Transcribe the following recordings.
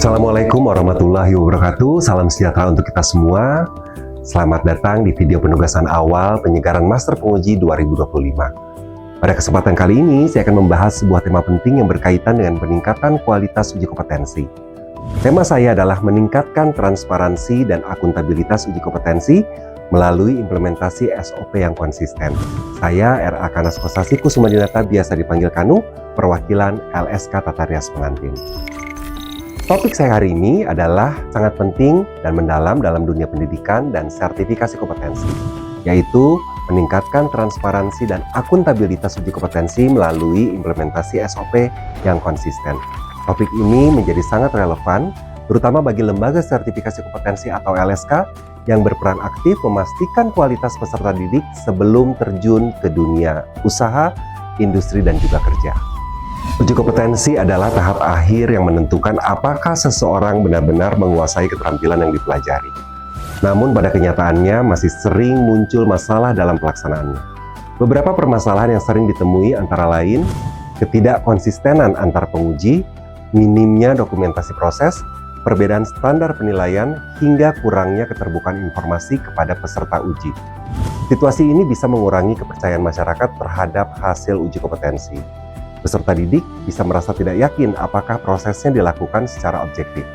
Assalamualaikum warahmatullahi wabarakatuh. Salam sejahtera untuk kita semua. Selamat datang di video penugasan awal penyegaran Master Penguji 2025. Pada kesempatan kali ini, saya akan membahas sebuah tema penting yang berkaitan dengan peningkatan kualitas uji kompetensi. Tema saya adalah meningkatkan transparansi dan akuntabilitas uji kompetensi melalui implementasi SOP yang konsisten. Saya R.A. Kanas Kosasi Kusumadinata, biasa dipanggil Kanu, perwakilan LSK Tata Rias Pengantin. Topik saya hari ini adalah sangat penting dan mendalam dalam dunia pendidikan dan sertifikasi kompetensi, yaitu meningkatkan transparansi dan akuntabilitas uji kompetensi melalui implementasi SOP yang konsisten. Topik ini menjadi sangat relevan, terutama bagi lembaga sertifikasi kompetensi atau LSK yang berperan aktif memastikan kualitas peserta didik sebelum terjun ke dunia usaha, industri, dan juga kerja. Uji kompetensi adalah tahap akhir yang menentukan apakah seseorang benar-benar menguasai keterampilan yang dipelajari. Namun pada kenyataannya masih sering muncul masalah dalam pelaksanaannya. Beberapa permasalahan yang sering ditemui antara lain ketidakkonsistenan antar penguji, minimnya dokumentasi proses, perbedaan standar penilaian, hingga kurangnya keterbukaan informasi kepada peserta uji. Situasi ini bisa mengurangi kepercayaan masyarakat terhadap hasil uji kompetensi. Peserta didik bisa merasa tidak yakin apakah prosesnya dilakukan secara objektif.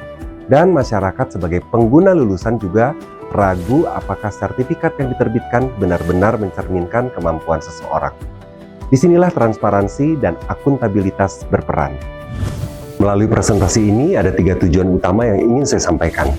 Dan masyarakat sebagai pengguna lulusan juga ragu apakah sertifikat yang diterbitkan benar-benar mencerminkan kemampuan seseorang. Disinilah transparansi dan akuntabilitas berperan. Melalui presentasi ini ada 3 tujuan utama yang ingin saya sampaikan.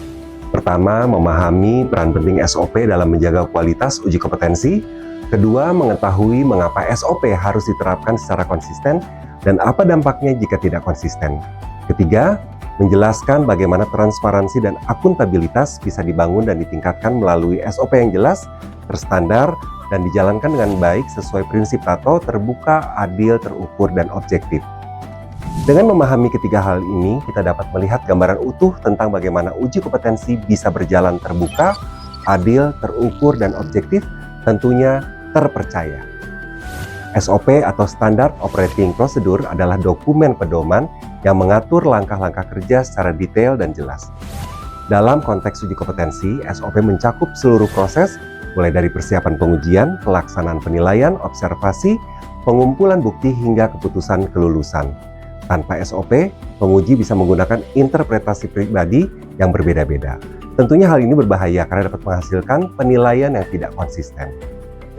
Pertama, memahami peran penting SOP dalam menjaga kualitas uji kompetensi. Kedua, mengetahui mengapa SOP harus diterapkan secara konsisten dan apa dampaknya jika tidak konsisten. Ketiga, menjelaskan bagaimana transparansi dan akuntabilitas bisa dibangun dan ditingkatkan melalui SOP yang jelas, terstandar, dan dijalankan dengan baik sesuai prinsip TATO, terbuka, adil, terukur, dan objektif. Dengan memahami ketiga hal ini, kita dapat melihat gambaran utuh tentang bagaimana uji kompetensi bisa berjalan terbuka, adil, terukur, dan objektif, tentunya terpercaya. SOP atau Standard Operating Procedure adalah dokumen pedoman yang mengatur langkah-langkah kerja secara detail dan jelas. Dalam konteks uji kompetensi, SOP mencakup seluruh proses, mulai dari persiapan pengujian, pelaksanaan penilaian, observasi, pengumpulan bukti, hingga keputusan kelulusan. Tanpa SOP, penguji bisa menggunakan interpretasi pribadi yang berbeda-beda. Tentunya hal ini berbahaya karena dapat menghasilkan penilaian yang tidak konsisten.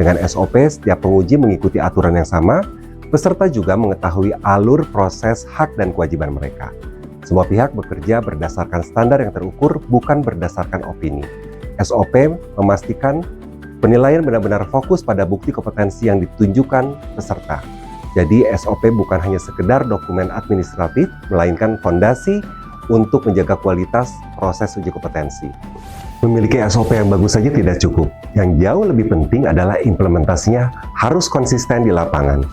Dengan SOP, setiap penguji mengikuti aturan yang sama, peserta juga mengetahui alur proses hak dan kewajiban mereka. Semua pihak bekerja berdasarkan standar yang terukur, bukan berdasarkan opini. SOP memastikan penilaian benar-benar fokus pada bukti kompetensi yang ditunjukkan peserta. Jadi SOP bukan hanya sekedar dokumen administratif, melainkan fondasi untuk menjaga kualitas proses uji kompetensi. Memiliki SOP yang bagus saja tidak cukup. Yang jauh lebih penting adalah implementasinya harus konsisten di lapangan.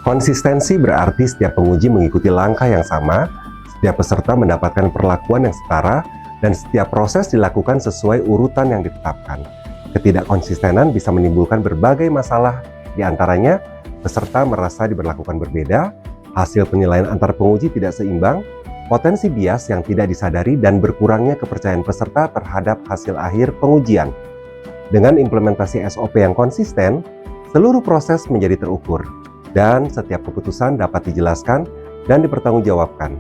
Konsistensi berarti setiap penguji mengikuti langkah yang sama, setiap peserta mendapatkan perlakuan yang setara, dan setiap proses dilakukan sesuai urutan yang ditetapkan. Ketidakkonsistenan bisa menimbulkan berbagai masalah, di antaranya peserta merasa diberlakukan berbeda, hasil penilaian antar penguji tidak seimbang, potensi bias yang tidak disadari, dan berkurangnya kepercayaan peserta terhadap hasil akhir pengujian. Dengan implementasi SOP yang konsisten, seluruh proses menjadi terukur, dan setiap keputusan dapat dijelaskan dan dipertanggungjawabkan.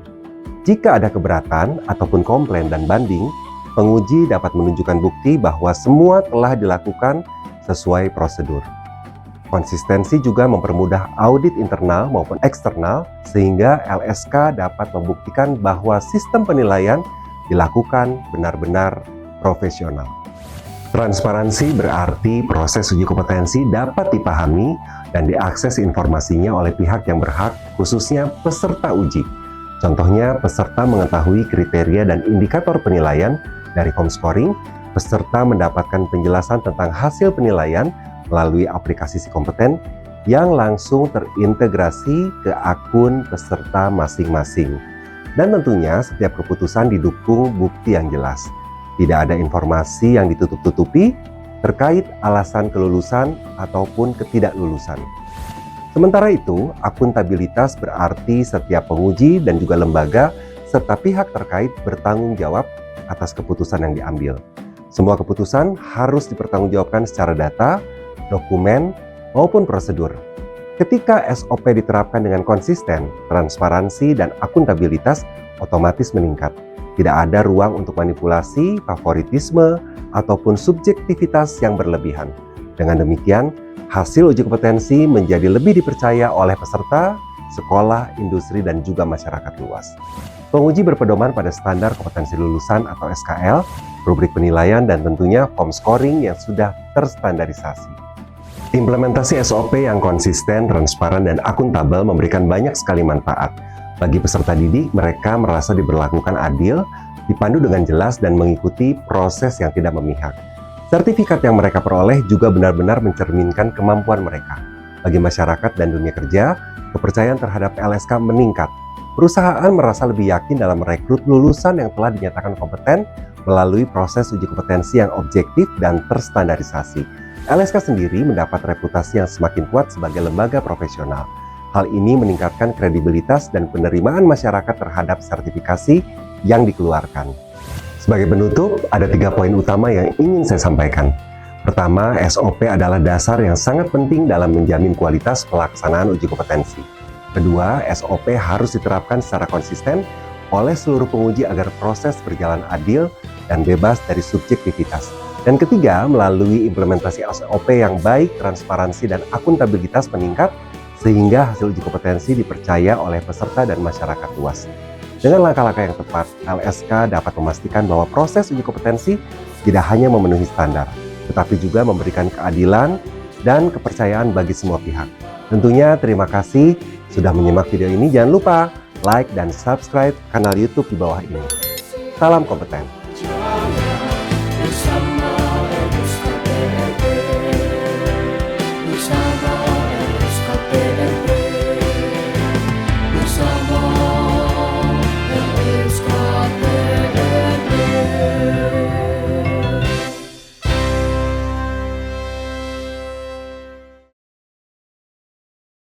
Jika ada keberatan ataupun komplain dan banding, penguji dapat menunjukkan bukti bahwa semua telah dilakukan sesuai prosedur. Konsistensi juga mempermudah audit internal maupun eksternal, sehingga LSK dapat membuktikan bahwa sistem penilaian dilakukan benar-benar profesional. Transparansi berarti proses uji kompetensi dapat dipahami dan diakses informasinya oleh pihak yang berhak, khususnya peserta uji. Contohnya, peserta mengetahui kriteria dan indikator penilaian dari form scoring, peserta mendapatkan penjelasan tentang hasil penilaian melalui aplikasi Si Kompeten yang langsung terintegrasi ke akun peserta masing-masing. Dan tentunya setiap keputusan didukung bukti yang jelas. Tidak ada informasi yang ditutup-tutupi terkait alasan kelulusan ataupun ketidaklulusan. Sementara itu, akuntabilitas berarti setiap penguji dan juga lembaga serta pihak terkait bertanggung jawab atas keputusan yang diambil. Semua keputusan harus dipertanggungjawabkan secara data, dokumen, maupun prosedur. Ketika SOP diterapkan dengan konsisten, transparansi, dan akuntabilitas otomatis meningkat. Tidak ada ruang untuk manipulasi, favoritisme, ataupun subjektivitas yang berlebihan. Dengan demikian, hasil uji kompetensi menjadi lebih dipercaya oleh peserta, sekolah, industri, dan juga masyarakat luas. Penguji berpedoman pada standar kompetensi lulusan atau SKL, rubrik penilaian, dan tentunya form scoring yang sudah terstandarisasi. Implementasi SOP yang konsisten, transparan, dan akuntabel memberikan banyak sekali manfaat. Bagi peserta didik, mereka merasa diberlakukan adil, dipandu dengan jelas, dan mengikuti proses yang tidak memihak. Sertifikat yang mereka peroleh juga benar-benar mencerminkan kemampuan mereka. Bagi masyarakat dan dunia kerja, kepercayaan terhadap LSK meningkat. Perusahaan merasa lebih yakin dalam merekrut lulusan yang telah dinyatakan kompeten melalui proses uji kompetensi yang objektif dan terstandarisasi. LSK sendiri mendapat reputasi yang semakin kuat sebagai lembaga profesional. Hal ini meningkatkan kredibilitas dan penerimaan masyarakat terhadap sertifikasi yang dikeluarkan. Sebagai penutup, ada 3 poin utama yang ingin saya sampaikan. Pertama, SOP adalah dasar yang sangat penting dalam menjamin kualitas pelaksanaan uji kompetensi. Kedua, SOP harus diterapkan secara konsisten oleh seluruh penguji agar proses berjalan adil dan bebas dari subjektivitas. Dan ketiga, melalui implementasi SOP yang baik, transparansi, dan akuntabilitas meningkat, sehingga hasil uji kompetensi dipercaya oleh peserta dan masyarakat luas. Dengan langkah-langkah yang tepat, LSK dapat memastikan bahwa proses uji kompetensi tidak hanya memenuhi standar, tetapi juga memberikan keadilan dan kepercayaan bagi semua pihak. Tentunya terima kasih sudah menyimak video ini. Jangan lupa like dan subscribe kanal YouTube di bawah ini. Salam kompeten.